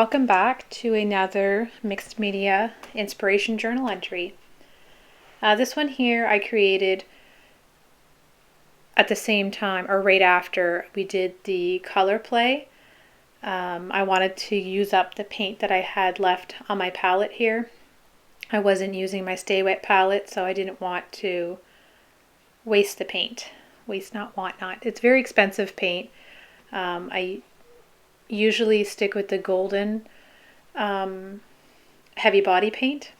welcome back to another mixed media inspiration journal entry. This one here I created at the same time or right after we did the color play. I wanted to use up the paint that I had left on my palette here. I wasn't using my Stay Wet palette, so I didn't want to waste the paint. Waste not, want not. It's very expensive paint. I usually stick with the golden heavy body paint.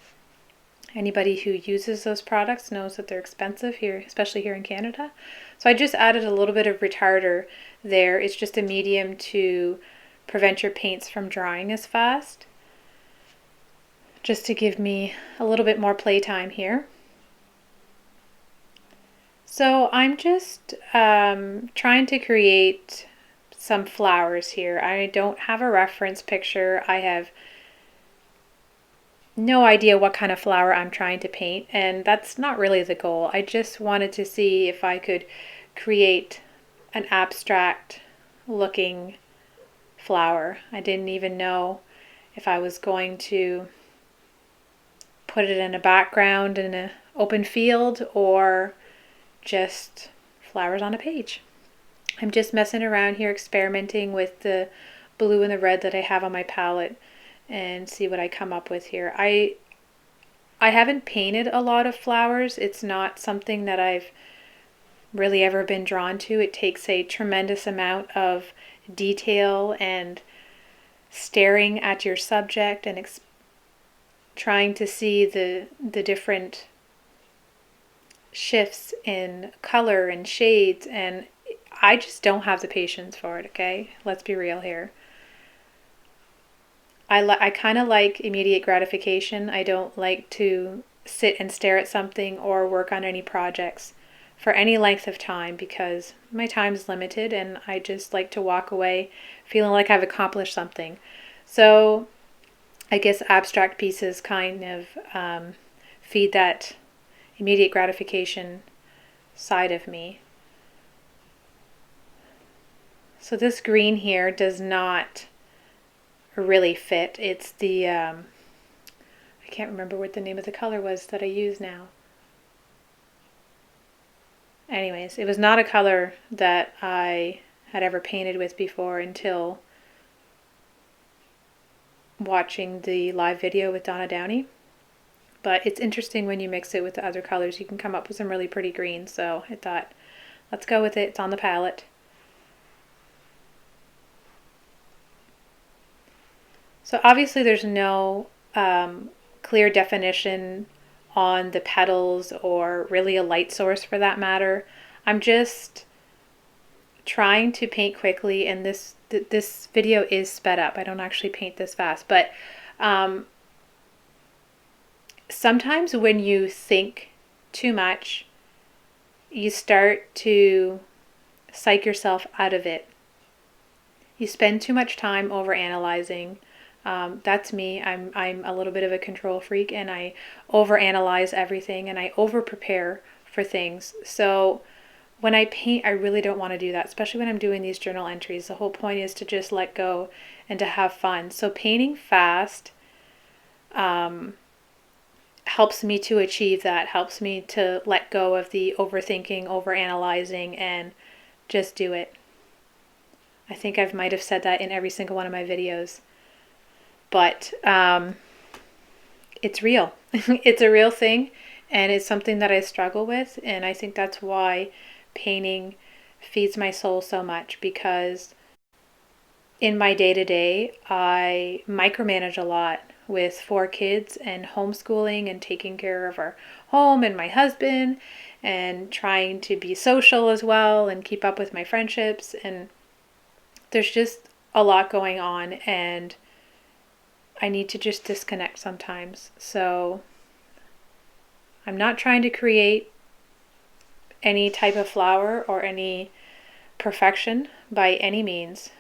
Anybody who uses those products knows that they're expensive here, especially here in Canada. So I just added a little bit of retarder there. It's just a medium to prevent your paints from drying as fast, just to give me a little bit more playtime here. So I'm just trying to create some flowers here. I don't have a reference picture. I have no idea what kind of flower I'm trying to paint, and that's not really the goal. I just wanted to see if I could create an abstract looking flower. I didn't even know if I was going to put it in a background in an open field or just flowers on a page. I'm just messing around here, experimenting with the blue and the red that I have on my palette and see what I come up with here. I haven't painted a lot of flowers. It's not something that I've really ever been drawn to. It takes a tremendous amount of detail and staring at your subject and trying to see the different shifts in color and shades, and I just don't have the patience for it, okay? Let's be real here. I kind of like immediate gratification. I don't like to sit and stare at something or work on any projects for any length of time because my time is limited and I just like to walk away feeling like I've accomplished something. So I guess abstract pieces kind of feed that immediate gratification side of me. So this green here does not really fit. It's the, I can't remember what the name of the color was that I use now. Anyways, it was not a color that I had ever painted with before until watching the live video with Donna Downey. But it's interesting when you mix it with the other colors, you can come up with some really pretty greens. So I thought, let's go with it. It's on the palette. So obviously there's no clear definition on the petals or really a light source for that matter. I'm just trying to paint quickly, and this video is sped up. I don't actually paint this fast, but sometimes when you think too much, you start to psych yourself out of it. You spend too much time over analyzing. That's me. I'm a little bit of a control freak, and I overanalyze everything and I over prepare for things. So when I paint, I really don't want to do that, especially when I'm doing these journal entries. The whole point is to just let go and to have fun. So painting fast helps me to achieve that, helps me to let go of the overthinking, overanalyzing, and just do it. I think I might have said that in every single one of my videos. But it's real. It's a real thing, and it's something that I struggle with, and I think that's why painting feeds my soul so much, because in my day-to-day, I micromanage a lot with 4 kids and homeschooling and taking care of our home and my husband and trying to be social as well and keep up with my friendships, and there's just a lot going on, and I need to just disconnect sometimes. So I'm not trying to create any type of flower or any perfection by any means.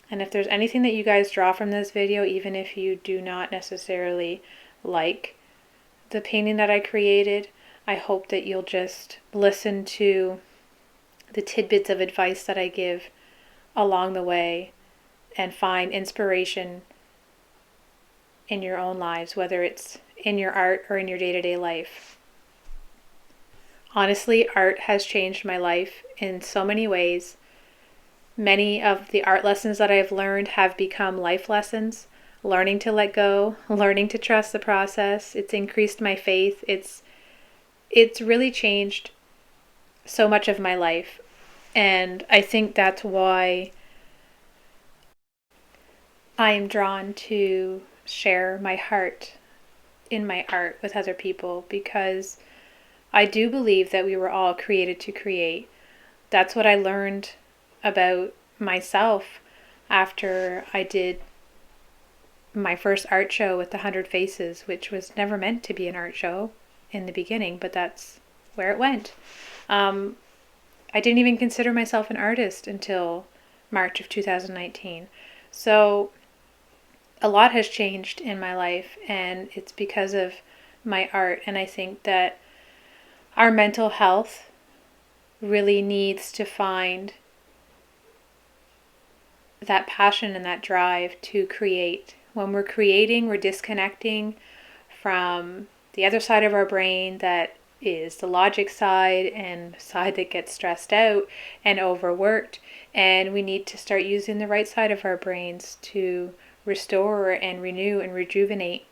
And if there's anything that you guys draw from this video, even if you do not necessarily like the painting that I created, I hope that you'll just listen to the tidbits of advice that I give along the way and find inspiration in your own lives, whether it's in your art or in your day-to-day life. Honestly, art has changed my life in so many ways. Many of the art lessons that I've learned have become life lessons. Learning to let go, learning to trust the process. It's increased my faith. It's really changed so much of my life. And I think that's why I am drawn to share my heart in my art with other people, because I do believe that we were all created to create. That's what I learned about myself after I did my first art show with the 100 Faces, which was never meant to be an art show in the beginning, but that's where it went. I didn't even consider myself an artist until March of 2019. So a lot has changed in my life, and it's because of my art. And I think that our mental health really needs to find that passion and that drive to create. When we're creating, we're disconnecting from the other side of our brain that is the logic side, and side that gets stressed out and overworked. And we need to start using the right side of our brains to restore and renew and rejuvenate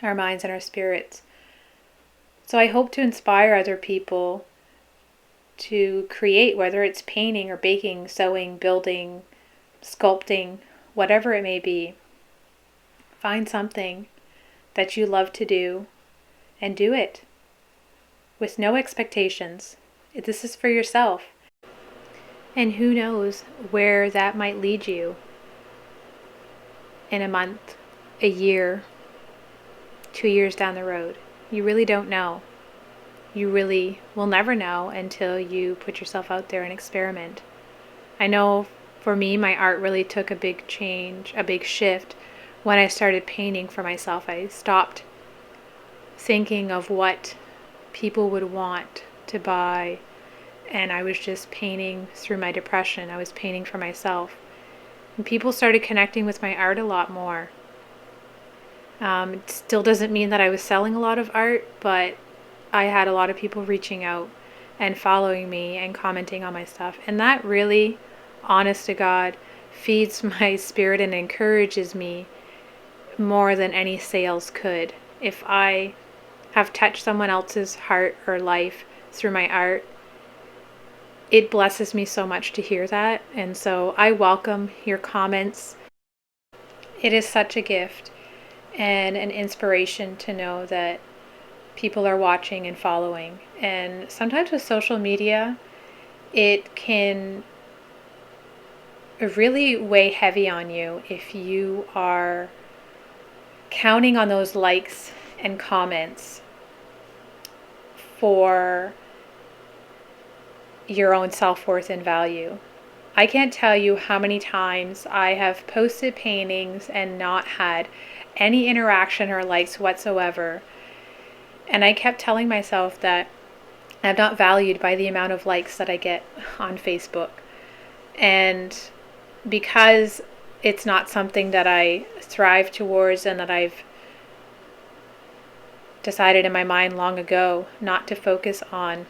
our minds and our spirits. So I hope to inspire other people to create, whether it's painting or baking, sewing, building, sculpting, whatever it may be. Find something that you love to do and do it with no expectations. This is for yourself. And who knows where that might lead you in a month, a year, 2 years down the road. You really don't know. You really will never know until you put yourself out there and experiment. I know for me, my art really took a big change, a big shift when I started painting for myself. I stopped thinking of what people would want to buy, and I was just painting through my depression. I was painting for myself. And people started connecting with my art a lot more. It still doesn't mean that I was selling a lot of art, but I had a lot of people reaching out and following me and commenting on my stuff. And that really, honest to God, feeds my spirit and encourages me more than any sales could. If I have touched someone else's heart or life through my art, it blesses me so much to hear that. And so I welcome your comments. It is such a gift and an inspiration to know that people are watching and following. And sometimes with social media, it can really weigh heavy on you if you are counting on those likes and comments for your own self-worth and value. I can't tell you how many times I have posted paintings and not had any interaction or likes whatsoever. And I kept telling myself that I'm not valued by the amount of likes that I get on Facebook. And because it's not something that I thrive towards and that I've decided in my mind long ago not to focus on,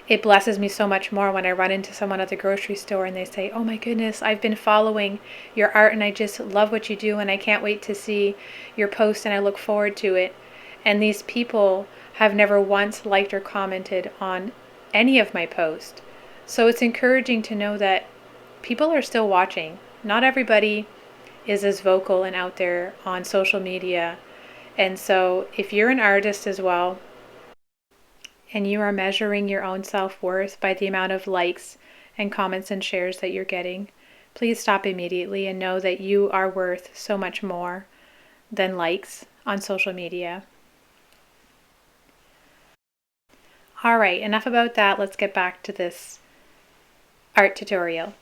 it blesses me so much more when I run into someone at the grocery store and they say, "Oh my goodness, I've been following your art and I just love what you do and I can't wait to see your post and I look forward to it." And these people have never once liked or commented on any of my posts. So it's encouraging to know that people are still watching. Not everybody is as vocal and out there on social media. And so if you're an artist as well, and you are measuring your own self-worth by the amount of likes and comments and shares that you're getting, please stop immediately and know that you are worth so much more than likes on social media. All right, enough about that. Let's get back to this art tutorial.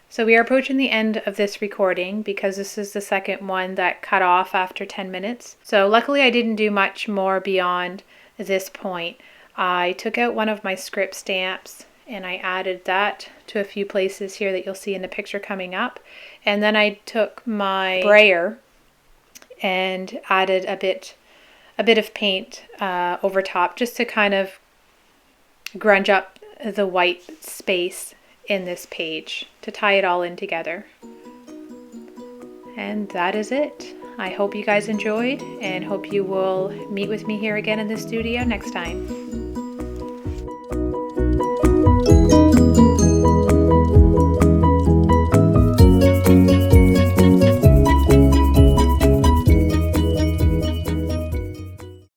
So we are approaching the end of this recording because this is the second one that cut off after 10 minutes. So luckily I didn't do much more beyond this point. I took out one of my script stamps and I added that to a few places here that you'll see in the picture coming up. And then I took my brayer and added a bit of paint over top, just to kind of grunge up the white space in this page to tie it all in together. And that is it. I hope you guys enjoyed, and hope you will meet with me here again in the studio next time.